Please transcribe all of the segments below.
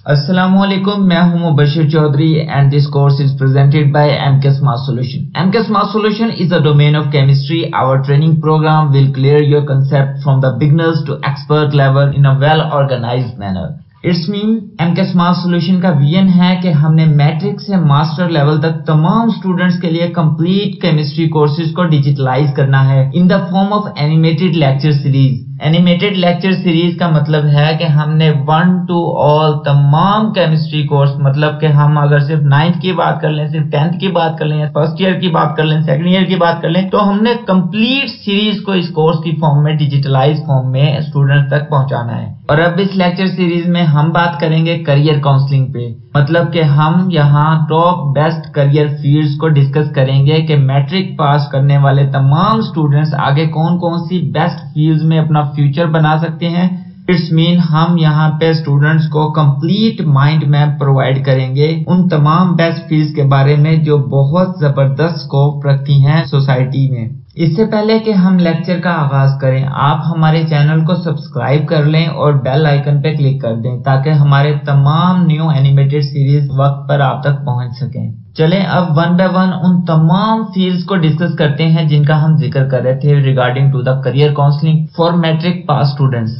Assalamualaikum, मैं हूं Mubashir Chaudhry and this course is presented by MK Smart Solution. MK Smart Solution is a domain of chemistry. Our training program will clear your concept from the beginners to expert level in a well organized manner. It's mean MK Smart Solution का vision है कि हमने matric से master level तक तमाम students के लिए complete chemistry courses को डिजिटलाइज करना है in the form of animated lecture series. Animated lecture series का मतलब है कि हमने 1 to all तमाम केमिस्ट्री कोर्स, मतलब कि हम अगर सिर्फ 9th की बात कर लें, सिर्फ 10th की बात कर लें, या फर्स्ट ईयर की बात कर लें, सेकंड ईयर की बात कर लें, तो हमने कंप्लीट सीरीज को इस कोर्स की फॉर्म में, डिजिटलाइज फॉर्म में स्टूडेंट तक पहुंचाना है। और अब इस लेक्चर सीरीज में हम बात करेंगे करियर काउंसलिंग पे, मतलब कि हम यहाँ टॉप बेस्ट करियर फील्ड्स को डिस्कस करेंगे कि मैट्रिक पास करने वाले तमाम स्टूडेंट्स आगे कौन कौन सी बेस्ट फील्ड्स में अपना फ्यूचर बना सकते हैं। इट्स मीन हम यहाँ पे स्टूडेंट्स को कंप्लीट माइंड मैप प्रोवाइड करेंगे उन तमाम बेस्ट फील्ड्स के बारे में जो बहुत जबरदस्त स्कोप रखती हैं सोसाइटी में। इससे पहले कि हम लेक्चर का आगाज करें, आप हमारे चैनल को सब्सक्राइब कर लें और बेल आइकन पे क्लिक कर दें ताकि हमारे तमाम न्यू एनिमेटेड सीरीज वक्त पर आप तक पहुंच सकें। चलें अब वन बाय वन उन तमाम फील्ड्स को डिस्कस करते हैं जिनका हम जिक्र कर रहे थे regarding to the career counselling for matric pass students.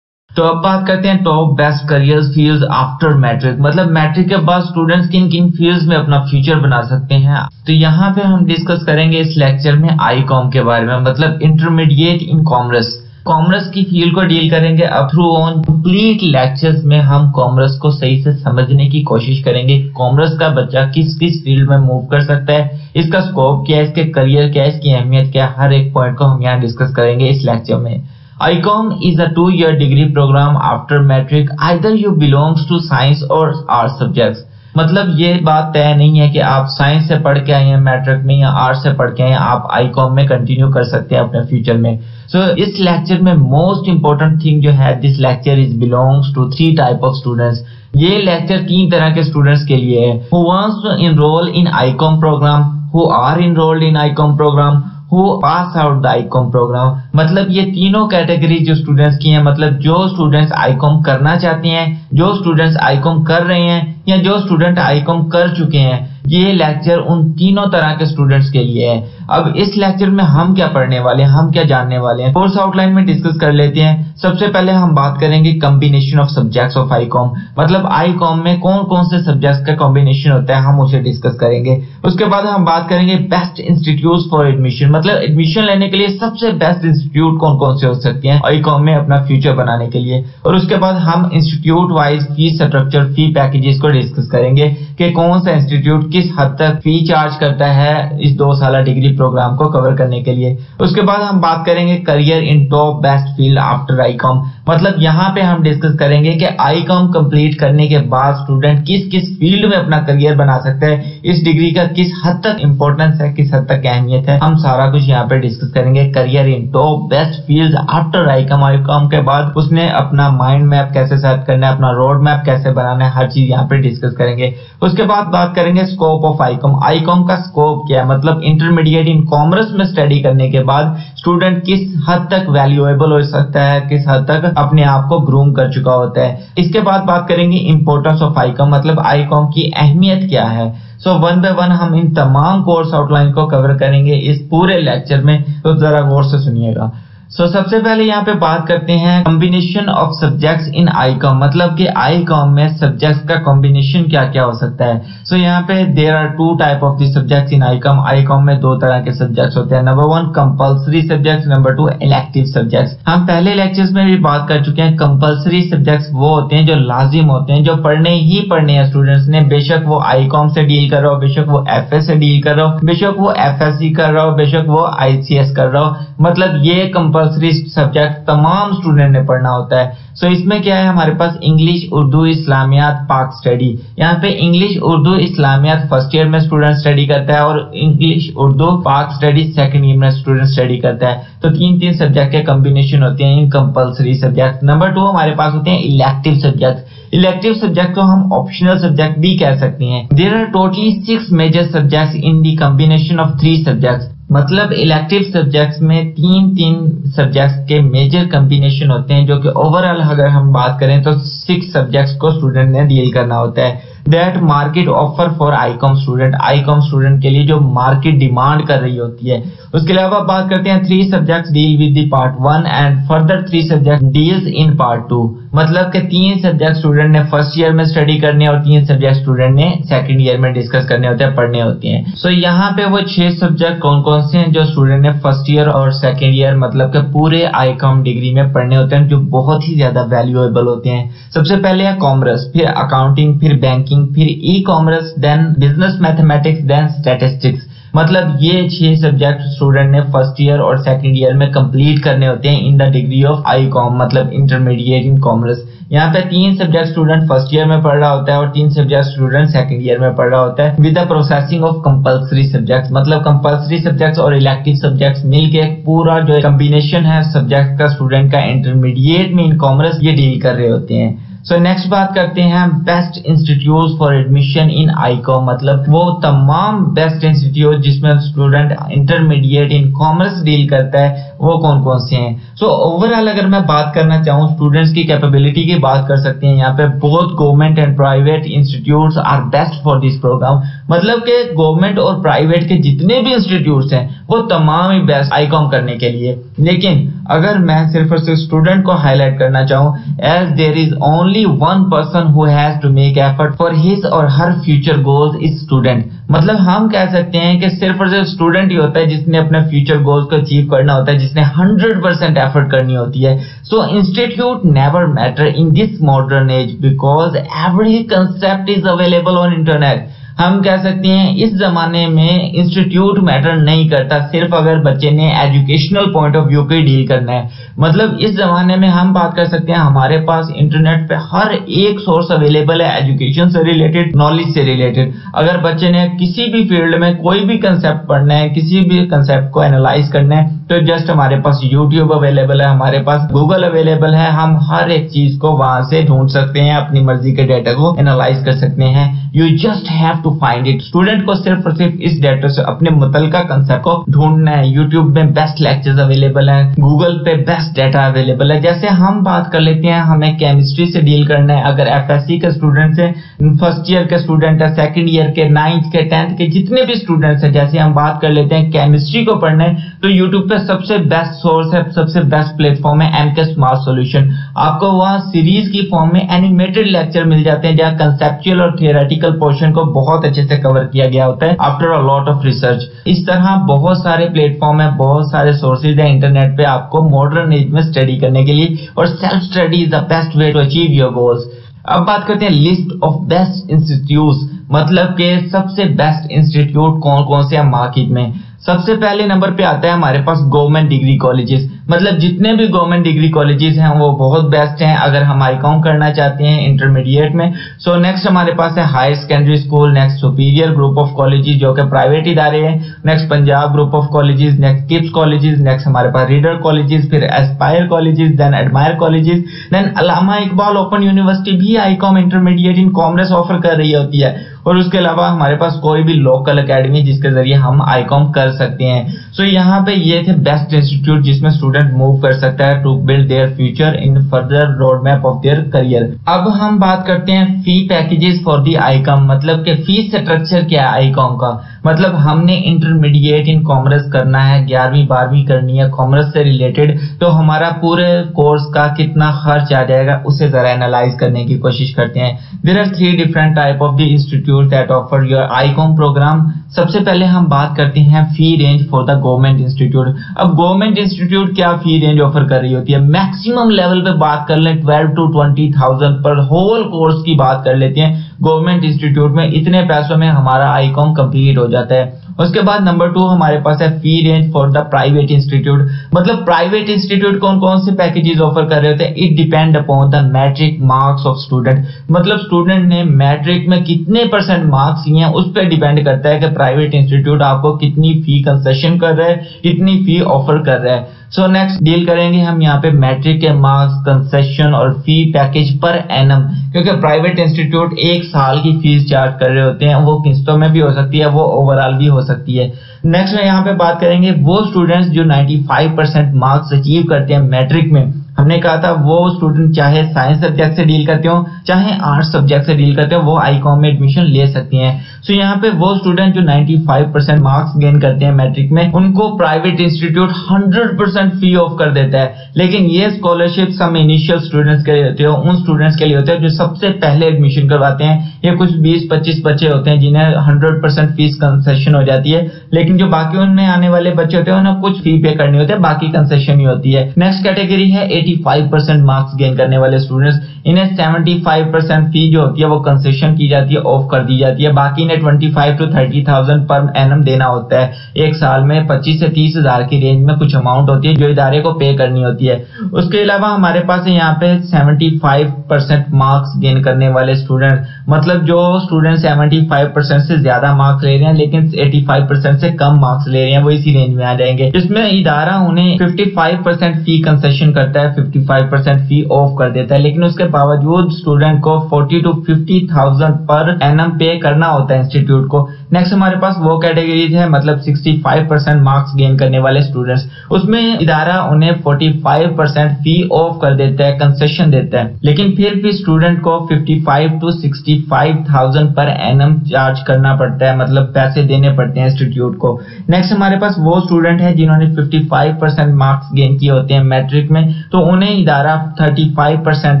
तो अब बात करते हैं top best career fields after matric, मतलब मैट्रिक के बाद स्टूडेंट्स किन किन फील्ड्स में अपना फ्यूचर बना सकते हैं। तो यहाँ पे हम डिस्कस करेंगे इस लेक्चर में आईकॉम के बारे में, मतलब इंटरमीडिएट इन कॉमर्स। कॉमर्स की फील्ड को डील करेंगे। अब थ्रू ऑन कंप्लीट लेक्चर्स में हम कॉमर्स को सही से समझने की कोशिश करेंगे। कॉमर्स का बच्चा किस किस फील्ड में मूव कर सकता है, इसका स्कोप क्या है, इसके करियर क्या है, इसकी अहमियत क्या है, हर एक पॉइंट को हम यहाँ डिस्कस करेंगे इस लेक्चर में। ICOM is a 2-year degree program after matric. Either you belongs to science or arts subjects. मतलब ये बात तय नहीं है कि आप साइंस से पढ़ के आए हैं मैट्रिक में या आर्ट्स से पढ़ के आए हैं, आप ICOM में कंटिन्यू कर सकते हैं अपने फ्यूचर में। सो इस लेक्चर में मोस्ट इंपॉर्टेंट थिंग जो है, this lecture is belongs to 3 type of students. ये लेक्चर 3 तरह के स्टूडेंट्स के लिए है। Who wants to enroll in ICOM program, who are enrolled in ICOM program, who pass out the ICOM program। मतलब ये तीनों कैटेगरी जो स्टूडेंट्स की हैं, मतलब जो स्टूडेंट्स ICOM करना चाहते हैं, जो स्टूडेंट्स ICOM कर रहे हैं या जो स्टूडेंट ICOM कर चुके हैं, ये लेक्चर उन तीनों तरह के स्टूडेंट्स के लिए है। अब इस लेक्चर में हम क्या पढ़ने वाले हैं, हम क्या जानने वाले हैं, कोर्स आउटलाइन में डिस्कस कर लेते हैं। सबसे पहले हम बात करेंगे combination of subjects of ICOM, मतलब ICOM में कौन कौन से सब्जेक्ट्स का कॉम्बिनेशन होता है, हम उसे डिस्कस करेंगे। उसके बाद हम बात करेंगे बेस्ट इंस्टीट्यूट फॉर एडमिशन, मतलब एडमिशन लेने के लिए सबसे बेस्ट इंस्टीट्यूट कौन कौन से हो सकते हैं ICOM में अपना फ्यूचर बनाने के लिए। और उसके बाद हम इंस्टीट्यूट वाइज फीस स्ट्रक्चर, फी पैकेजेस को डिस्कस करेंगे कि कौन सा इंस्टीट्यूट किस हद तक फी चार्ज करता है इस 2 साल डिग्री प्रोग्राम को कवर करने के लिए। उसके बाद हम बात करेंगे career in top best field after ICOM, मतलब यहाँ पे हम डिस्कस करेंगे कि ICOM कंप्लीट करने के बाद स्टूडेंट किस किस फील्ड में अपना करियर बना सकता है, इस डिग्री का किस हद तक इंपॉर्टेंस है, किस हद तक अहमियत है, हम सारा कुछ यहाँ पे डिस्कस करेंगे। Career in top best field after ICOM के बाद उसने अपना माइंड मैप कैसे सेट करना है, अपना रोड मैप कैसे बनाना है, हर चीज यहाँ पे डिस्कस करेंगे। उसके बाद बात करेंगे स्कोप ऑफ ICOM का स्कोप क्या है, मतलब इंटरमीडिएट इन कॉमर्स में स्टडी करने के बाद स्टूडेंट किस हद तक वैल्यूएबल हो सकता है, किस हद तक अपने आप को ग्रूम कर चुका होता है। इसके बाद बात करेंगे इंपॉर्टेंस ऑफ ICOM, मतलब ICOM की अहमियत क्या है। सो वन बाय वन हम इन तमाम कोर्स आउटलाइन को कवर करेंगे इस पूरे लेक्चर में, तो जरा गौर से सुनिएगा। सबसे पहले यहाँ पे बात करते हैं combination of subjects in ICOM, मतलब कि ICOM में सब्जेक्ट्स का कॉम्बिनेशन क्या क्या हो सकता है। यहाँ पे there are 2 type of the subjects in ICOM में 2 तरह के सब्जेक्ट्स होते हैं। Number 1 compulsory subjects, number 2 elective subjects. हम पहले लेक्चर्स में भी बात कर चुके हैं। कंपल्सरी सब्जेक्ट्स वो होते हैं जो लाजिम होते हैं, जो पढ़ने ही पढ़ने हैं स्टूडेंट्स ने, बेशक वो ICOM से डील कर रहा हो, बेशक वो FS से डील कर रहा हो, बेशक वो FSC कर रहा हो, बेशक वो ICS कर रहा हो, मतलब ये कंपल्सरी सब्जेक्ट तमाम स्टूडेंट ने पढ़ना होता है। इसमें क्या है, हमारे पास इंग्लिश, उर्दू, इस्लामियात, पाक स्टडी। यहाँ पे इंग्लिश, उर्दू, इस्लामियात फर्स्ट ईयर में स्टूडेंट स्टडी करता है और इंग्लिश, उर्दू, पाक स्टडी सेकंड ईयर में स्टूडेंट स्टडी करता है। तो 3 सब्जेक्ट के कॉम्बिनेशन होते हैं इन कंपल्सरी सब्जेक्ट। नंबर 2 हमारे पास होते हैं इलेक्टिव सब्जेक्ट। इलेक्टिव सब्जेक्ट को हम ऑप्शनल सब्जेक्ट भी कह सकते हैं। There are totally 6 major subjects in the combination of 3 subjects. मतलब इलेक्टिव सब्जेक्ट्स में तीन सब्जेक्ट्स के मेजर कॉम्बिनेशन होते हैं, जो कि ओवरऑल अगर हम बात करें तो 6 सब्जेक्ट्स को स्टूडेंट ने डील करना होता है। That market offer for Icom student के लिए जो मार्केट डिमांड कर रही होती है। उसके अलावा बात करते हैं 3 subjects deal with the part 1 and further 3 subject deals in part 2। मतलब कि 3 सब्जेक्ट स्टूडेंट ने फर्स्ट ईयर में स्टडी करने और 3 सब्जेक्ट स्टूडेंट ने सेकंड ईयर में डिस्कस करने होते हैं, पढ़ने होते हैं। सो यहाँ पे वो 6 सब्जेक्ट कौन कौन से हैं जो स्टूडेंट ने फर्स्ट ईयर और सेकंड ईयर मतलब के पूरे आईकॉम डिग्री में पढ़ने होते हैं, जो बहुत ही ज्यादा वैल्यूएबल होते हैं। सबसे पहले है कॉमर्स, फिर अकाउंटिंग, फिर बैंकिंग, फिर E commerce, then business mathematics, then statistics. मतलब ये 6 सब्जेक्ट स्टूडेंट ने फर्स्ट ईयर और सेकंड ईयर में कंप्लीट करने होते हैं in the degree of ICom, मतलब इंटरमीडिएट इन कॉमर्स। यहाँ पे 3 सब्जेक्ट स्टूडेंट फर्स्ट ईयर में पढ़ रहा होता है और 3 सब्जेक्ट स्टूडेंट सेकंड ईयर में पढ़ रहा होता है with the processing of compulsory subjects. मतलब कंपल्सरी सब्जेक्ट्स और इलेक्टिव सब्जेक्ट्स मिलके पूरा जो कॉम्बिनेशन है सब्जेक्ट का स्टूडेंट का इंटरमीडिएट में इन कॉमर्स ये डील कर रहे होते हैं। सो नेक्स्ट बात करते हैं best institute for admission in Icom. मतलब वो तमाम बेस्ट इंस्टीट्यूट जिसमें student intermediate in commerce deal करता है वो कौन कौन से हैं। सो ओवरऑल अगर मैं बात करना चाहूँ स्टूडेंट्स की कैपेबिलिटी की बात कर सकते हैं। यहाँ पे both government and private institutes are best for this program. मतलब के गवर्नमेंट और प्राइवेट के जितने भी इंस्टीट्यूट्स हैं वो तमाम ही बेस्ट आईकॉम करने के लिए। लेकिन अगर मैं सिर्फ और सिर्फ स्टूडेंट को हाईलाइट करना चाहूँ, as there is only one person who has to make effort for his or her future goals is student. मतलब हम कह सकते हैं कि सिर्फ और सिर्फ स्टूडेंट ही होता है जिसने अपने फ्यूचर गोल्स को अचीव करना होता है, जिसने 100% एफर्ट करनी होती है। So institute never matter in this modern age because every concept is available on internet. हम कह सकते हैं इस जमाने में इंस्टीट्यूट मैटर नहीं करता, सिर्फ अगर बच्चे ने एजुकेशनल पॉइंट ऑफ व्यू को डील करना है। मतलब इस जमाने में हम बात कर सकते हैं हमारे पास इंटरनेट पे हर एक सोर्स अवेलेबल है एजुकेशन से रिलेटेड, नॉलेज से रिलेटेड। अगर बच्चे ने किसी भी फील्ड में कोई भी कंसेप्ट पढ़ना है, किसी भी कंसेप्ट को एनालाइज करना है, तो जस्ट हमारे पास यूट्यूब अवेलेबल है, हमारे पास गूगल अवेलेबल है। हम हर एक चीज को वहां से ढूंढ सकते हैं, अपनी मर्जी के डेटा को एनालाइज कर सकते हैं। You just have to find it. Student को सिर्फ और सिर्फ इस डेटा से अपने मुतलका कंसेप्ट को ढूंढना है। यूट्यूब में बेस्ट लेक्चर्स अवेलेबल है, गूगल पे बेस्ट डेटा अवेलेबल है। जैसे हम बात कर लेते हैं हमें केमिस्ट्री से डील करना है, अगर एफएससी के स्टूडेंट है, फर्स्ट ईयर के स्टूडेंट है, सेकंड ईयर के, 9th के, 10th के जितने भी स्टूडेंट्स हैं, जैसे हम बात कर लेते हैं केमिस्ट्री को पढ़ना है तो यूट्यूब पे सबसे बेस्ट सोर्स है, सबसे बेस्ट प्लेटफॉर्म है एमके स्मार्ट सॉल्यूशन। आपको वहां सीरीज की फॉर्म में एनिमेटेड लेक्चर मिल जाते हैं जहां कंसेप्चुअल और थियोरेटिकल पोर्शन को बहुत अच्छे से कवर किया गया होता है after a lot of research. इस तरह बहुत सारे प्लेटफॉर्म है, बहुत सारे सोर्सेज है इंटरनेट पे आपको मॉडर्न एज में स्टडी करने के लिए, और self study is the best way to achieve your goals. अब बात करते हैं लिस्ट ऑफ बेस्ट इंस्टीट्यूट्स, मतलब के सबसे बेस्ट इंस्टीट्यूट कौन कौन से हैं मार्केट में। सबसे पहले नंबर पे आता है हमारे पास गवर्नमेंट डिग्री कॉलेजेस। मतलब जितने भी गवर्नमेंट डिग्री कॉलेजेस हैं वो बहुत बेस्ट हैं अगर हम आईकॉम करना चाहते हैं इंटरमीडिएट में। सो नेक्स्ट हमारे पास है higher secondary school, next superior group of colleges जो कि प्राइवेट इदारे हैं, next Punjab group of colleges, next KIPS colleges, next हमारे पास रीडर कॉलेजेस, फिर aspire colleges, then admire colleges, then Allama Iqbal open university भी ICom intermediate in commerce offer कर रही होती है। और उसके अलावा हमारे पास कोई भी लोकल एकेडमी जिसके जरिए हम आईकॉम कर सकते हैं। सो यहाँ पे ये थे बेस्ट इंस्टीट्यूट जिसमें स्टूडेंट मूव कर सकता है to build their future in further road map of their career. अब हम बात करते हैं fee packages for the ICom, मतलब के फीस स्ट्रक्चर क्या है आईकॉम का। मतलब हमने इंटरमीडिएट इन कॉमर्स करना है, 11वीं 12वीं करनी है कॉमर्स से रिलेटेड, तो हमारा पूरे कोर्स का कितना खर्च आ जाएगा उसे जरा एनालाइज करने की कोशिश करते हैं। There are 3 different type of the institute that offer your ICom program. सबसे पहले हम बात करते हैं fee range for the government institute. अब गवर्नमेंट इंस्टीट्यूट क्या फी रेंज ऑफर कर रही होती है, मैक्सिमम लेवल पे बात कर लें 12 to 20,000 पर होल कोर्स की बात कर लेते हैं। गवर्नमेंट इंस्टीट्यूट में इतने पैसों में हमारा आईकॉम कंप्लीट हो जाता है। उसके बाद नंबर 2 हमारे पास है fee range for the private institute. मतलब प्राइवेट इंस्टीट्यूट कौन कौन से पैकेजेस ऑफर कर रहे होते हैं, it depend upon the matric marks of student. मतलब स्टूडेंट ने मैट्रिक में कितने % मार्क्स लिए हैं उस पर डिपेंड करता है कि प्राइवेट इंस्टीट्यूट आपको कितनी फी कंसेशन कर रहा है, कितनी फी ऑफर कर रहा है। सो नेक्स्ट डील करेंगे हम यहाँ पे मैट्रिक के मार्क्स, कंसेशन और फी पैकेज पर एनम, क्योंकि प्राइवेट इंस्टीट्यूट एक साल की फीस चार्ज कर रहे होते हैं, वो किस्तों में भी हो सकती है, वो ओवरऑल भी हो सकती है। नेक्स्ट में यहाँ पे बात करेंगे वो स्टूडेंट्स जो 95% मार्क्स अचीव करते हैं मैट्रिक में। हमने कहा था वो स्टूडेंट चाहे साइंस सब्जेक्ट से डील करते हो चाहे आर्ट्स सब्जेक्ट से डील करते हो, वो आईकॉम में एडमिशन ले सकती हैं। सो यहाँ पे वो स्टूडेंट जो 95% मार्क्स गेन करते हैं मैट्रिक में, उनको प्राइवेट इंस्टीट्यूट 100% फी ऑफ कर देता है। लेकिन ये स्कॉलरशिप हम इनिशियल स्टूडेंट्स के लिए होते हैं, उन स्टूडेंट्स के लिए होते हैं जो सबसे पहले एडमिशन करवाते हैं। ये कुछ 20-25 बच्चे होते हैं जिन्हें 100% फीस कंसेशन हो जाती है, लेकिन जो बाकी उनमें आने वाले बच्चे होते हैं उन्हें कुछ फी पे करनी होती है, बाकी कंसेशन ही होती है। नेक्स्ट कैटेगरी है 85% मार्क्स गेन करने वाले स्टूडेंट्स। इन्हें 75% फी जो होती है वो कंसेशन की जाती है, ऑफ कर दी जाती है। बाकी इन्हें 25,000 to 30,000 पर एनम देना होता है। एक साल में 25 से 30,000 की रेंज में कुछ अमाउंट होती है जो इदारे को पे करनी होती है। उसके अलावा हमारे पास यहाँ पे 75% मार्क्स गेन करने वाले स्टूडेंट, मतलब जो स्टूडेंट 75% से ज्यादा मार्क्स ले रहे हैं लेकिन 85% से कम मार्क्स ले रहे हैं, वो इसी रेंज में आ जाएंगे। इसमें इदारा उन्हें 55% फी कंसेशन करता है, 55% फी ऑफ कर देता है, लेकिन उसके बावजूद स्टूडेंट को 40,000 to 50,000 पर एनम पे करना होता है इंस्टीट्यूट को। नेक्स्ट हमारे पास वो कैटेगरीज है, मतलब 65% मार्क्स गेन करने वाले स्टूडेंट्स, उसमें इदारा उन्हें 45% फी ऑफ कर देता है, कंसेशन देता है, लेकिन फिर भी स्टूडेंट को 55,000 to 65,000 पर एनम चार्ज करना पड़ता है, मतलब पैसे देने पड़ते हैं इंस्टीट्यूट को। नेक्स्ट हमारे पास वो स्टूडेंट है जिन्होंने 55% मार्क्स गेन किए होते हैं मैट्रिक में, तो उन्हें इदारा 35%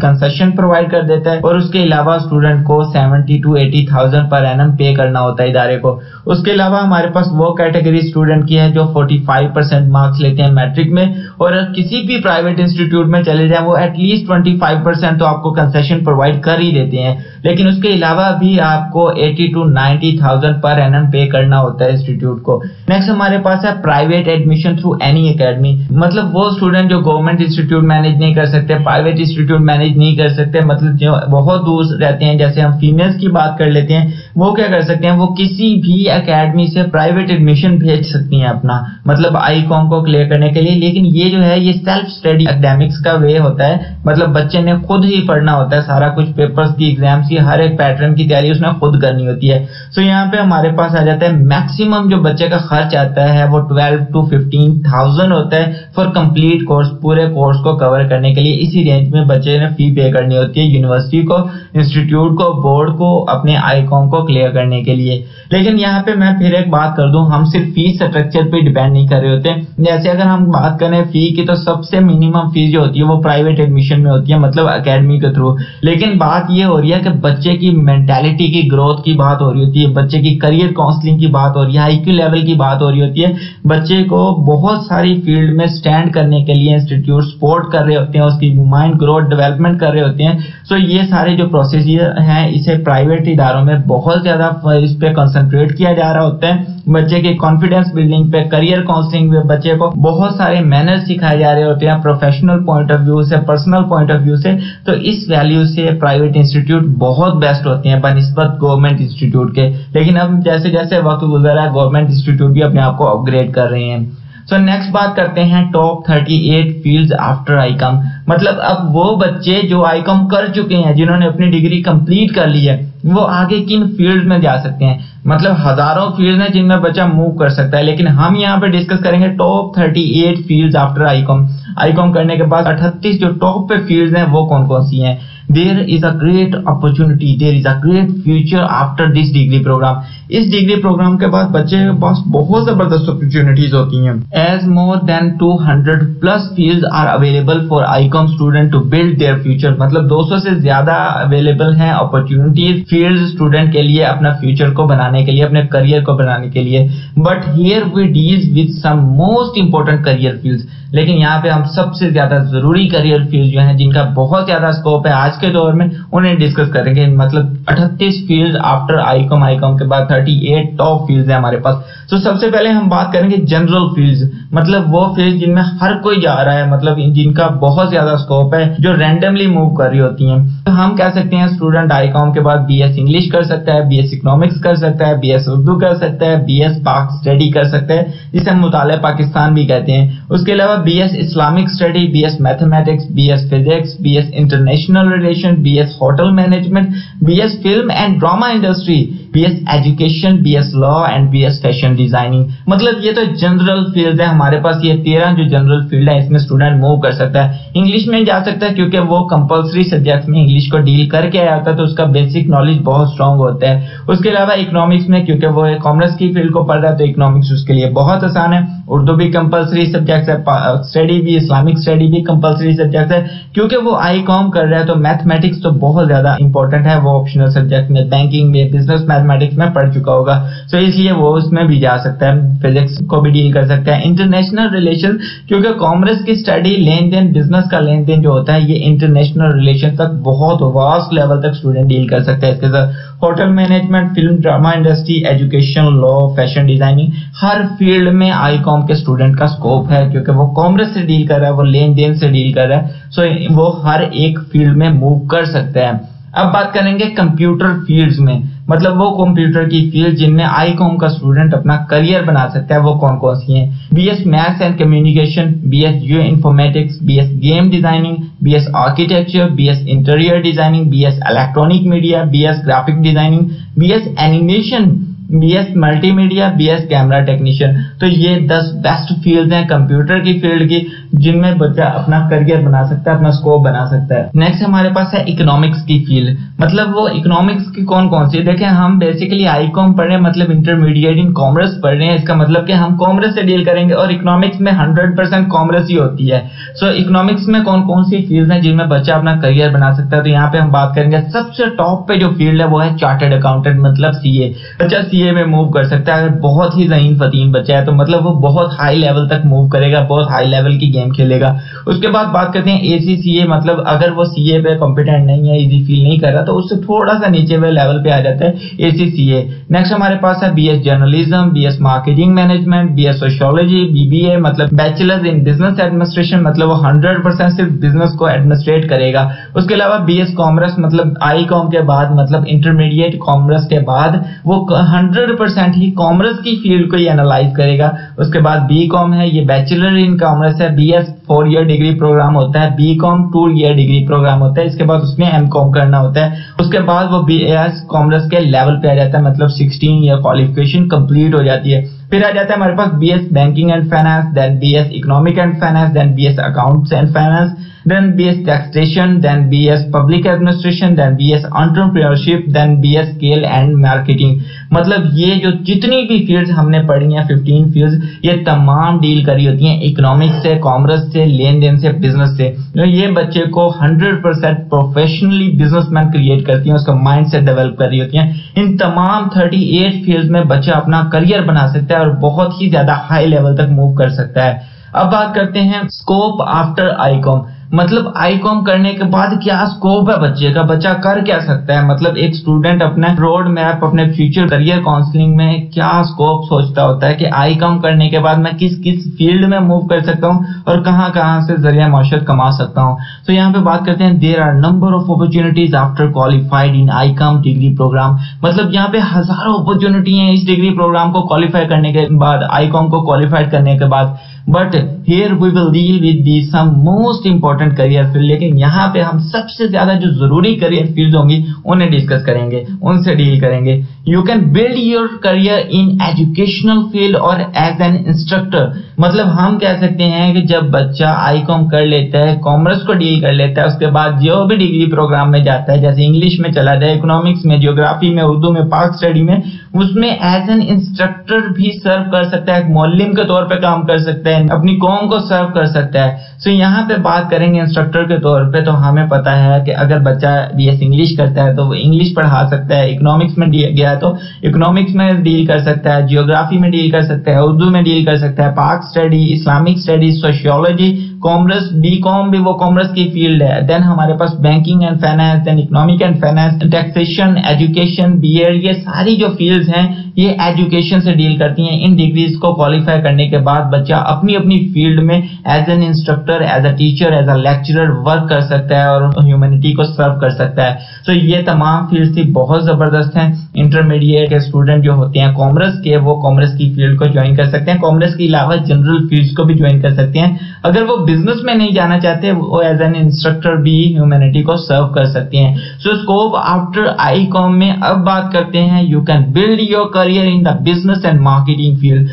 कंसेशन प्रोवाइड कर देता है, और उसके अलावा स्टूडेंट को 70,000 to 80,000 पर एनम पे करना होता है इदारे को। उसके अलावा हमारे पास वो कैटेगरी स्टूडेंट की है जो 45% मार्क्स लेते हैं मैट्रिक में, और किसी भी प्राइवेट इंस्टीट्यूट में चले जाएं वो एटलीस्ट 25% तो आपको कंसेशन प्रोवाइड कर ही देते हैं, लेकिन उसके अलावा भी आपको 80,000 to 90,000 पर एनम पे करना होता है इंस्टीट्यूट को। नेक्स्ट हमारे पास है private admission through any academy, मतलब वो स्टूडेंट जो गवर्नमेंट इंस्टीट्यूट मैनेज नहीं कर सकते, प्राइवेट इंस्टीट्यूट मैनेज नहीं कर सकते, मतलब जो बहुत दूर रहते हैं, जैसे हम फीमेल्स की बात कर लेते हैं, वो क्या कर सकते हैं, वो किसी भी एकेडमी से प्राइवेट एडमिशन भेज सकती हैं अपना, मतलब आईकॉम को क्लियर करने के लिए। लेकिन ये जो है ये सेल्फ स्टडी एकेडमिक्स का वे होता है, मतलब बच्चे ने खुद ही पढ़ना होता है सारा कुछ, पेपर्स की, एग्जाम्स की, हर एक पैटर्न की तैयारी उसने खुद करनी होती है। सो यहाँ पे हमारे पास आ जाता है मैक्सिमम जो बच्चे का खर्च आता है वो 12,000 to 15,000 होता है फॉर कंप्लीट कोर्स, पूरे कोर्स को कवर करने के लिए। इसी रेंज में बच्चे ने फी पे करनी होती है यूनिवर्सिटी को, इंस्टीट्यूट को, बोर्ड को, अपने आईकॉम को क्लियर करने के लिए। लेकिन यहाँ पे मैं फिर एक बात कर दूं, हम सिर्फ फीस स्ट्रक्चर पे डिपेंड नहीं कर रहे होते। जैसे अगर हम बात करें फी की, तो सबसे मिनिमम फीस जो होती है वो प्राइवेट एडमिशन में होती है, मतलब एकेडमी के थ्रू। लेकिन बात ये हो रही है कि बच्चे की मेंटालिटी की ग्रोथ की बात हो रही होती है, बच्चे की करियर काउंसलिंग की बात हो रही है, आईक्यू लेवल की बात हो रही होती है। बच्चे को बहुत सारी फील्ड में स्टैंड करने के लिए इंस्टीट्यूट सपोर्ट कर रहे होते हैं, उसकी माइंड ग्रोथ डेवलपमेंट कर रहे होते हैं। सो ये सारे जो प्रोसीजर हैं इसे प्राइवेट इदारों में बहुत ज्यादा इस पे कंसंट्रेट किया जा रहा होता है। बच्चे की कॉन्फिडेंस बिल्डिंग पे, करियर काउंसलिंग पे बच्चे को बहुत सारे मैनर्स सिखाए जा रहे होते हैं, प्रोफेशनल पॉइंट ऑफ व्यू से, पर्सनल पॉइंट ऑफ व्यू से। तो इस वैल्यू से प्राइवेट इंस्टीट्यूट बहुत बेस्ट होते हैं बनिस्बत गवर्नमेंट इंस्टीट्यूट के। लेकिन अब जैसे जैसे वक्त गुजर रहा है, गवर्नमेंट इंस्टीट्यूट भी अपने आप को अपग्रेड कर रहे हैं। सो नेक्स्ट बात करते हैं टॉप 38 फील्ड्स आफ्टर आईकॉम, मतलब अब वो बच्चे जो आईकॉम कर चुके हैं, जिन्होंने अपनी डिग्री कंप्लीट कर ली है, वो आगे किन फील्ड में जा सकते हैं। मतलब हजारों फील्ड हैं जिनमें बच्चा मूव कर सकता है, लेकिन हम यहाँ पे डिस्कस करेंगे top 38 fields after Icom. Icom करने के बाद 38 जो टॉप पे फील्ड्स हैं वो कौन कौन सी हैं। There is a great opportunity, there is a great future after this degree program. इस डिग्री प्रोग्राम के बाद बच्चे के पास बहुत जबरदस्त अपॉर्चुनिटीज होती हैं। As more than 200 plus fields are available for ICOM student to build their future, मतलब 200 से ज्यादा अवेलेबल हैं अपॉर्चुनिटीज फील्ड स्टूडेंट के लिए अपना फ्यूचर को बनाने के लिए, अपने करियर को बनाने के लिए। But here we deal with some most important career fields, लेकिन यहाँ पे हम सबसे ज्यादा जरूरी करियर फील्ड जो हैं, जिनका बहुत ज्यादा स्कोप है आज के दौर में उन्हें डिस्कस करेंगे। मतलब 38 फील्ड आफ्टर आईकॉम, आईकॉम के बाद 38 टॉप फील्ड है हमारे पास। तो सबसे पहले हम बात करेंगे जनरल फील्ड्स, मतलब वो फील्ड जिनमें हर कोई जा रहा है, मतलब जिनका बहुत ज्यादा स्कोप है, जो रैंडमली मूव कर रही होती हैं। तो हम कह सकते हैं स्टूडेंट आईकॉम के बाद बीएस इंग्लिश कर सकता है, बीएस इकोनॉमिक्स कर सकता है, बीएस उर्दू कर सकता है, बीएस पाक स्टडी कर सकता है, जिसे हम मुताले पाकिस्तान भी कहते हैं। उसके अलावा BS Islamic study, BS mathematics, BS physics, BS international relation, BS hotel management, BS film and drama industry, BS education, BS law and BS fashion designing. मतलब ये तो जनरल फील्ड है हमारे पास। ये 13 जो जनरल फील्ड है इसमें स्टूडेंट मूव कर सकता है। इंग्लिश में जा सकता है क्योंकि वो कंपलसरी सब्जेक्ट में इंग्लिश को डील करके आया होता है, तो उसका बेसिक नॉलेज बहुत स्ट्रांग होता है। उसके अलावा इकोनॉमिक्स में क्योंकि वो कॉमर्स की फील्ड को पढ़ रहा है तो इकोनॉमिक्स उसके लिए बहुत आसान है। उर्दू भी कंपलसरी सब्जेक्ट है, स्टडी भी, इस्लामिक स्टडी भी कंपलसरी सब्जेक्ट है। क्योंकि वो आईकॉम कर रहा है तो मैथमेटिक्स तो बहुत ज्यादा इंपॉर्टेंट है, वो ऑप्शनल सब्जेक्ट में, बैंकिंग में, बिजनेस मैथमेटिक्स में पढ़ चुका होगा, तो इसलिए वो उसमें भी जा सकता है। फिजिक्स को भी डील कर सकता है। इंटरनेशनल रिलेशन, क्योंकि कॉमर्स की स्टडी लेन देन, बिजनेस का लेन देन जो होता है, ये इंटरनेशनल रिलेशन तक बहुत वास्ट लेवल तक स्टूडेंट डील कर सकता है। इसके साथ hotel management, film drama industry, education, law, fashion designing, हर फील्ड में आईकॉम के स्टूडेंट का स्कोप है, क्योंकि वो कॉमर्स से डील कर रहा है, वो लेन देन से डील कर रहा है, सो वो हर एक फील्ड में मूव कर सकता है। अब बात करेंगे कंप्यूटर फील्ड्स में, मतलब वो कंप्यूटर की फील्ड जिनमें आईकॉम का स्टूडेंट अपना करियर बना सकता है, वो कौन कौन सी हैं? BS maths and communication, BS geo informatics, BS game designing, BS architecture, BS interior designing, BS electronic media, BS graphic designing, BS animation, BS multimedia, BS camera technician. तो ये 10 बेस्ट फील्ड हैं कंप्यूटर की field की, जिनमें बच्चा अपना career बना सकता है, अपना स्कोप बना सकता है। नेक्स्ट हमारे पास है इकोनॉमिक्स की फील्ड, मतलब वो इकोनॉमिक्स की कौन कौन सी? देखें, हम बेसिकली आईकॉम पढ़ रहे हैं, मतलब इंटरमीडिएट इन कॉमर्स पढ़ रहे हैं, इसका मतलब कि हम कॉमर्स से डील करेंगे और इकोनॉमिक्स में 100% कॉमर्स ही होती है। सो इकोनॉमिक्स में कौन कौन सी फील्ड हैं जिनमें बच्चा अपना करियर बना सकता है? तो यहाँ पे हम बात करेंगे, सबसे टॉप पे जो फील्ड है वो है चार्टर्ड अकाउंटेंट, मतलब सीए। बच्चा सीए में मूव कर सकता है। अगर बहुत ही ज़हीन फतीन बच्चा है तो मतलब वो बहुत हाई लेवल तक मूव करेगा, बहुत हाई लेवल की गेम खेलेगा। उसके बाद बात करते हैं एसीसीए, मतलब अगर वो सीए पे कॉम्पिटेंट नहीं है, इजी फील नहीं कर रहा, तो उससे थोड़ा सा नीचे वाले लेवल पे आ जाता है एसीसीए। नेक्स्ट हमारे पास है BS journalism, BS marketing management, BS sociology, BBA मतलब बैचलर्स इन बिजनेस एडमिनिस्ट्रेशन, मतलब वो 100% सिर्फ बिजनेस को एडमिनिस्ट्रेट करेगा। उसके अलावा बीएस कॉमर्स, मतलब आईकॉम के बाद, मतलब इंटरमीडिएट कॉमर्स के बाद वो 100% ही कॉमर्स की फील्ड को ही एनालाइज करेगा। उसके बाद बीकॉम है, ये बैचलर इन कॉमर्स है। बीएस 4 ईयर डिग्री प्रोग्राम होता है, बीकॉम 2 ईयर डिग्री प्रोग्राम होता है, इसके बाद उसमें एमकॉम करना होता है। उसके बाद वो बीएस कॉमर्स के लेवल पे आ जाता है, मतलब 16 ईयर क्वालिफिकेशन कंप्लीट हो जाती है। फिर आ जाता है हमारे पास BS banking and finance, then BS economic and finance, then BS accounts and finance, then BS taxation, then BS public administration, then BS entrepreneurship, then BS scale and marketing। मतलब ये जो जितनी भी फील्ड्स हमने पढ़ी हैं 15 फील्ड्स, ये तमाम डील करी होती हैं इकोनॉमिक्स से, कॉमर्स से, लेन देन से, बिजनेस से। ये बच्चे को 100% प्रोफेशनली बिजनेसमैन क्रिएट करती हैं, उसका माइंड सेट डेवलप कर रही होती हैं। इन तमाम 38 फील्ड्स में बच्चा अपना करियर बना सकता है और बहुत ही ज्यादा हाई लेवल तक मूव कर सकता है। अब बात करते हैं स्कोप आफ्टर आईकॉम, मतलब आईकॉम करने के बाद क्या स्कोप है बच्चे का, बच्चा कर क्या सकता है। मतलब एक स्टूडेंट अपने रोड मैप, अपने फ्यूचर करियर काउंसलिंग में क्या स्कोप सोचता होता है कि आईकॉम करने के बाद मैं किस किस फील्ड में मूव कर सकता हूँ और कहाँ कहाँ से जरिया माशरत कमा सकता हूँ। तो यहाँ पे बात करते हैं, there are number of opportunities after qualified in ICom degree program, मतलब यहाँ पे हजारों अपॉर्चुनिटी है इस डिग्री प्रोग्राम को क्वालिफाई करने के बाद, आईकॉम को क्वालिफाइड करने के बाद। But here we will deal with the some most important career field, लेकिन यहाँ पे हम सबसे ज्यादा जो जरूरी करियर फील्ड होंगी उन्हें डिस्कस करेंगे, उनसे डील करेंगे। You can build your career in educational field और एज एन इंस्ट्रक्टर, मतलब हम कह सकते हैं कि जब बच्चा आईकॉम कर लेता है, कॉमर्स को डील कर लेता है, उसके बाद जो भी डिग्री प्रोग्राम में जाता है, जैसे इंग्लिश में चला जाए, इकोनॉमिक्स में, ज्योग्राफी में, उर्दू में, पाक स्टडी में, उसमें एज एन इंस्ट्रक्टर भी सर्व कर सकता है, मौलिम के तौर पे काम कर सकता है, अपनी कौम को सर्व कर सकता है। सो यहाँ पे बात करेंगे इंस्ट्रक्टर के तौर पे, तो हमें पता है कि अगर बच्चा बीएस इंग्लिश करता है तो वो इंग्लिश पढ़ा सकता है, इकोनॉमिक्स में गया तो इकोनॉमिक्स में डील कर सकता है, जियोग्राफी में डील कर सकता है, उर्दू में डील कर सकता है, Pak study, Islamic study, sociology, commerce, BCom भी वो कॉमर्स की फील्ड है। देन हमारे पास banking and finance, then economic and finance, taxation, education, BEd, ये सारी जो फील्ड्स हैं ये एजुकेशन से डील करती हैं। इन डिग्रीज को क्वालिफाई करने के बाद बच्चा अपनी अपनी फील्ड में as an instructor, as a teacher, as a lecturer work कर सकता है और ह्यूमैनिटी को सर्व कर सकता है। तो ये तमाम फील्ड्स थी, बहुत जबरदस्त हैं। इंटरमीडिएट के स्टूडेंट जो होते हैं कॉमर्स के, वो कॉमर्स की फील्ड को ज्वाइन कर सकते हैं। कॉमर्स के अलावा जनरल फील्ड्स को भी ज्वाइन कर सकते हैं। अगर वो बिजनेस में नहीं जाना चाहते, वो एज एन इंस्ट्रक्टर भी ह्यूमैनिटी को सर्व कर सकते हैं। सो स्कोप आफ्टर आईकॉम में अब बात करते हैं, you can build your career in the business and marketing field.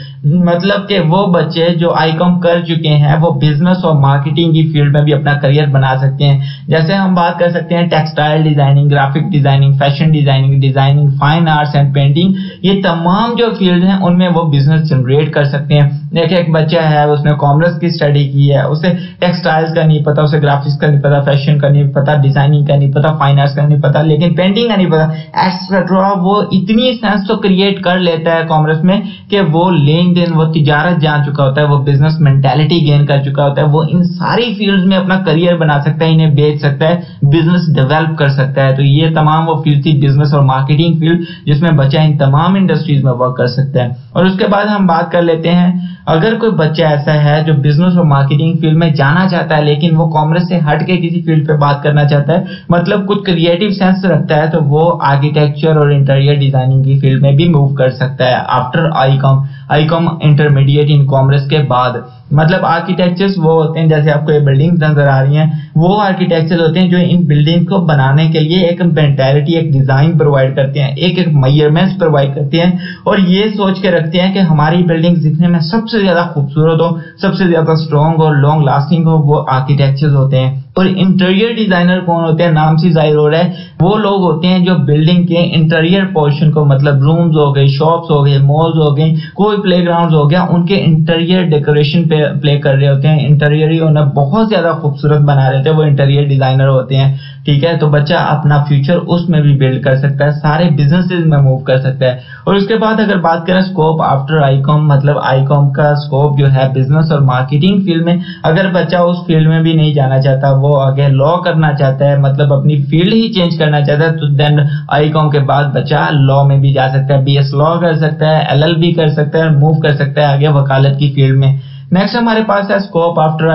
मतलब कि वो बच्चे जो आईकॉम कर चुके हैं वो बिजनेस और मार्केटिंग की फील्ड में भी अपना करियर बना सकते हैं। जैसे हम बात कर सकते हैं textile designing, graphic designing, fashion designing, fine arts and painting, ये तमाम जो फील्ड हैं उनमें वो बिजनेस जनरेट कर सकते हैं। देखिए एक बच्चा है, उसने कॉमर्स की स्टडी की है, उसे टेक्सटाइल्स का नहीं पता, उसे ग्राफिक्स का नहीं पता, फैशन का नहीं पता, डिजाइनिंग का नहीं पता, फाइन आर्ट्स का नहीं पता, लेकिन पेंटिंग का नहीं पता, एक्सेट्रा। वो इतनी सेंस तो क्रिएट कर लेता है कॉमर्स में कि वो लेन देन, वो तिजारत जान चुका होता है, वो बिजनेस मेंटालिटी गेन कर चुका होता है। वो इन सारी फील्ड्स में अपना करियर बना सकता है, इन्हें बेच सकता है, बिजनेस डेवलप कर सकता है। तो ये तमाम वो फील्ड थी, बिजनेस और मार्केटिंग फील्ड, जिसमें बच्चा इन तमाम इंडस्ट्रीज में वर्क कर सकता है। और उसके बाद हम बात कर लेते हैं, अगर कोई बच्चा ऐसा है जो बिजनेस और मार्केटिंग फील्ड में जाना चाहता है लेकिन वो कॉमर्स से हट के किसी फील्ड पे बात करना चाहता है, मतलब कुछ क्रिएटिव सेंस रखता है, तो वो आर्किटेक्चर और इंटीरियर डिजाइनिंग की फील्ड में भी मूव कर सकता है after Icom intermediate in commerce के बाद। मतलब आर्किटेक्चर्स वो होते हैं, जैसे आपको ये बिल्डिंग्स नजर आ रही हैं, वो आर्किटेक्चर्स होते हैं जो इन बिल्डिंग को बनाने के लिए एक मेंटालिटी, एक डिजाइन प्रोवाइड करते हैं, एक मेजरमेंट्स प्रोवाइड करते हैं और ये सोच के रखते हैं कि हमारी बिल्डिंग दिखने में सबसे ज्यादा खूबसूरत हो, सबसे ज्यादा स्ट्रॉन्ग और लॉन्ग लास्टिंग हो, वो आर्किटेक्चर्स होते हैं। और इंटीरियर डिजाइनर कौन होते हैं, नाम से जाहिर हो रहा है, वो लोग होते हैं जो बिल्डिंग के इंटीरियर पोर्शन को, मतलब रूम्स हो गए, शॉप्स हो गए, मॉल्स हो गए, कोई प्लेग्राउंड हो गया, उनके इंटीरियर डेकोरेशन पे प्ले कर रहे होते हैं, इंटीरियर ही उन्हें बहुत ज्यादा खूबसूरत बना रहे थे, वो इंटीरियर डिजाइनर होते हैं। ठीक है, तो बच्चा अपना फ्यूचर उसमें भी बिल्ड कर सकता है, सारे बिजनेसेस में मूव कर सकता है। और उसके बाद अगर बात करें स्कोप आफ्टर आईकॉम, मतलब आईकॉम का स्कोप जो है बिजनेस और मार्केटिंग फील्ड में, अगर बच्चा उस फील्ड में भी नहीं जाना चाहता, वो आगे लॉ करना चाहता है, मतलब अपनी फील्ड ही चेंज करना चाहता है, तो देन आईकॉम के बाद बच्चा लॉ में भी जा सकता है, बीएस लॉ कर सकता है, एलएलबी कर सकता है, मूव कर सकता है आगे वकालत की फील्ड में। नेक्स्ट हमारे पास है स्कोप आफ्टर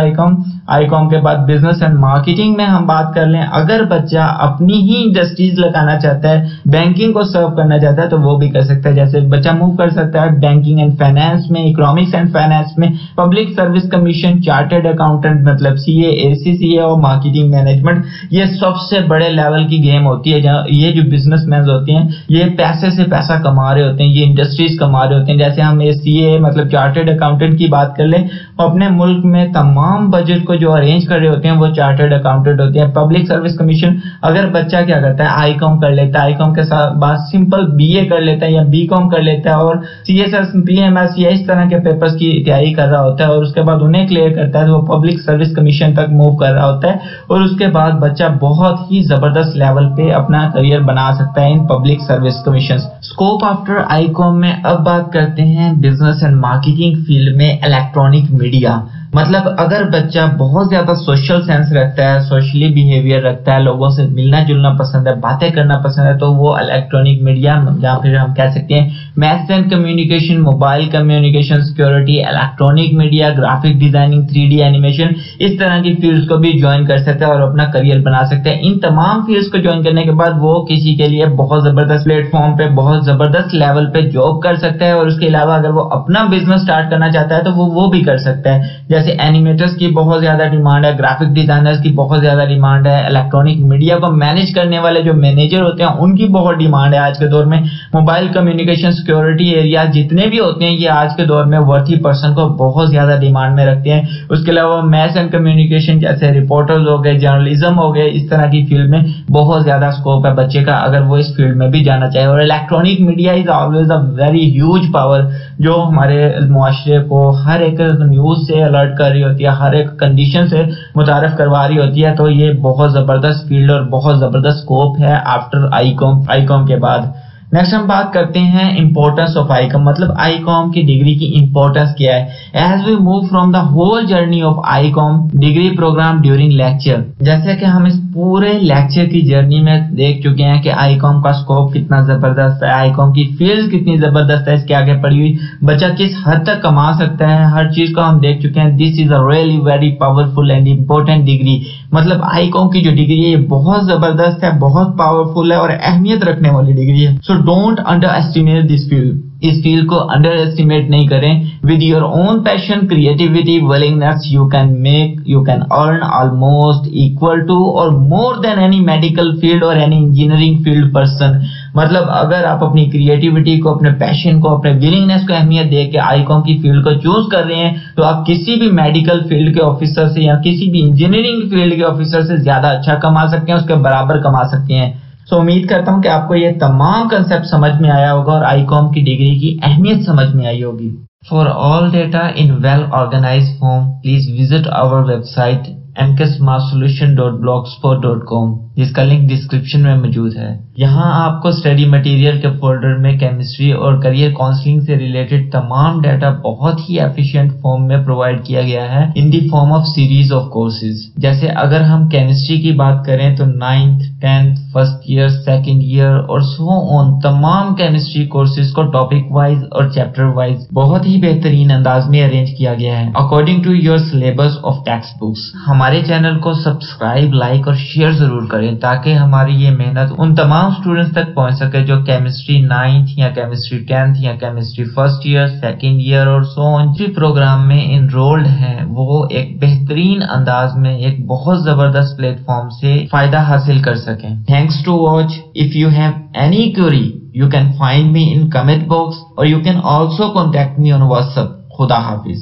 आईकॉम के बाद बिजनेस एंड मार्केटिंग में हम बात कर लें, अगर बच्चा अपनी ही इंडस्ट्रीज लगाना चाहता है, बैंकिंग को सर्व करना चाहता है, तो वो भी कर सकता है। जैसे बच्चा मूव कर सकता है बैंकिंग एंड फाइनेंस में, इकोनॉमिक्स एंड फाइनेंस में, public service commission, chartered accountant मतलब सीए, एसीसीए और मार्केटिंग मैनेजमेंट। ये सबसे बड़े लेवल की गेम होती है जहाँ ये जो बिजनेसमैन होते हैं ये पैसे से पैसा कमा रहे होते हैं, ये इंडस्ट्रीज कमा रहे होते हैं। जैसे हम सीए मतलब चार्टर्ड अकाउंटेंट की बात कर लें, अपने मुल्क में तमाम बजट को जो अरेंज कर रहे होते हैं वो चार्टर्ड अकाउंटेंट होते हैं। पब्लिक सर्विस कमीशन, अगर बच्चा क्या करता है आईकॉम कर लेता है, आईकॉम के साथ बाद सिंपल बीए कर लेता है या बीकॉम कर लेता है और सीएसएस, पीएमएस या इस तरह के पेपर्स की तैयारी कर रहा होता है और उसके बाद उन्हें क्लियर करता है तो वो पब्लिक सर्विस कमीशन तक मूव कर रहा होता है और उसके बाद बच्चा बहुत ही जबरदस्त लेवल पे अपना करियर बना सकता है in public service commission. Scope after Icom में अब बात करते हैं बिजनेस एंड मार्केटिंग फील्ड में इलेक्ट्रॉनिक मीडिया। मतलब अगर बच्चा बहुत ज्यादा सोशल सेंस रखता है, सोशली बिहेवियर रखता है, लोगों से मिलना जुलना पसंद है, बातें करना पसंद है, तो वो इलेक्ट्रॉनिक मीडिया या फिर हम कह सकते हैं maths and communication, mobile communication, security, electronic media, graphic designing, 3D animation, इस तरह की फील्ड्स को भी ज्वाइन कर सकता है और अपना करियर बना सकता है। इन तमाम फील्ड्स को ज्वाइन करने के बाद वो किसी के लिए बहुत जबरदस्त प्लेटफॉर्म पे, बहुत जबरदस्त लेवल पे जॉब कर सकता है और उसके अलावा अगर वो अपना बिजनेस स्टार्ट करना चाहता है तो वो भी कर सकता है। जैसे एनिमेटर्स की बहुत ज्यादा डिमांड है, ग्राफिक डिजाइनर्स की बहुत ज्यादा डिमांड है, इलेक्ट्रॉनिक मीडिया को मैनेज करने वाले जो मैनेजर होते हैं उनकी बहुत डिमांड है आज के दौर में। मोबाइल कम्युनिकेशन, सिक्योरिटी एरिया जितने भी होते हैं ये आज के दौर में वर्थी पर्सन को बहुत ज्यादा डिमांड में रखते हैं। उसके अलावा मैथ्स एंड कम्युनिकेशन जैसे रिपोर्टर्स हो गए, जर्नलिज्म हो गए, इस तरह की फील्ड में बहुत ज्यादा स्कोप है बच्चे का अगर वो इस फील्ड में भी जाना चाहे। और electronic media is always a very huge power जो हमारे मुआशरे को हर एक न्यूज से अलर्ट कर रही होती है, हर एक कंडीशन से मुतारिफ करवा रही होती है। तो ये बहुत जबरदस्त फील्ड और बहुत जबरदस्त स्कोप है आफ्टर आईकॉम के बाद। नेक्स्ट हम बात करते हैं इंपॉर्टेंस ऑफ आईकॉम, मतलब आईकॉम की डिग्री की इंपॉर्टेंस क्या है। As we move from the whole journey of ICom degree program during lecture. जैसे कि हम इस पूरे लेक्चर की जर्नी में देख चुके हैं कि आईकॉम का स्कोप कितना जबरदस्त है, आईकॉम की फील्ड कितनी जबरदस्त है, इसके आगे पड़ी हुई बच्चा किस हद तक कमा सकता है, हर चीज को हम देख चुके हैं। This is a really very powerful and important degree. मतलब आईकॉम की जो डिग्री है ये बहुत जबरदस्त है, बहुत पावरफुल है और अहमियत रखने वाली डिग्री है। So don't underestimate this field. इस फील्ड को अंडर एस्टिमेट नहीं करें। With your own passion, creativity, willingness, you can earn almost equal to or more than any medical field or any engineering field person. मतलब अगर आप अपनी creativity को, अपने पैशन को, अपने विलिंगनेस को अहमियत दे के आईकॉम की फील्ड को चूज कर रहे हैं तो आप किसी भी मेडिकल फील्ड के ऑफिसर से या किसी भी इंजीनियरिंग फील्ड के ऑफिसर से ज्यादा अच्छा कमा सकते हैं, उसके बराबर कमा सकते हैं। सो उम्मीद करता हूं कि आपको ये तमाम कंसेप्ट समझ में आया होगा और आईकॉम की डिग्री की अहमियत समझ में आई होगी। For all data in well organised form please visit our website mksmartsolution.blogspot.com, जिसका लिंक डिस्क्रिप्शन में मौजूद है। यहाँ आपको स्टडी मटेरियल के फोल्डर में केमिस्ट्री और करियर काउंसलिंग से रिलेटेड तमाम डाटा बहुत ही एफिशिएंट फॉर्म में प्रोवाइड किया गया है in the form of series of courses. जैसे अगर हम केमिस्ट्री की बात करें तो 9th, 10th, first year, second year और सो ऑन तमाम केमिस्ट्री कोर्सेज को टॉपिक वाइज और चैप्टर वाइज बहुत ही बेहतरीन अंदाज में अरेंज किया गया है according to your syllabus of text books. हमारे चैनल को सब्सक्राइब, लाइक और शेयर जरूर करें ताकि हमारी ये मेहनत उन तमाम स्टूडेंट्स तक पहुंच सके जो केमिस्ट्री 9th या केमिस्ट्री 10th या chemistry first year, second year और सो ऑन प्रोग्राम में इनरोल्ड हैं, वो एक बेहतरीन अंदाज में एक बहुत जबरदस्त प्लेटफॉर्म से फायदा हासिल कर सकें। Thanks to watch. If you have any query you can find me in comment box or you can also contact me on WhatsApp. Khuda Hafiz.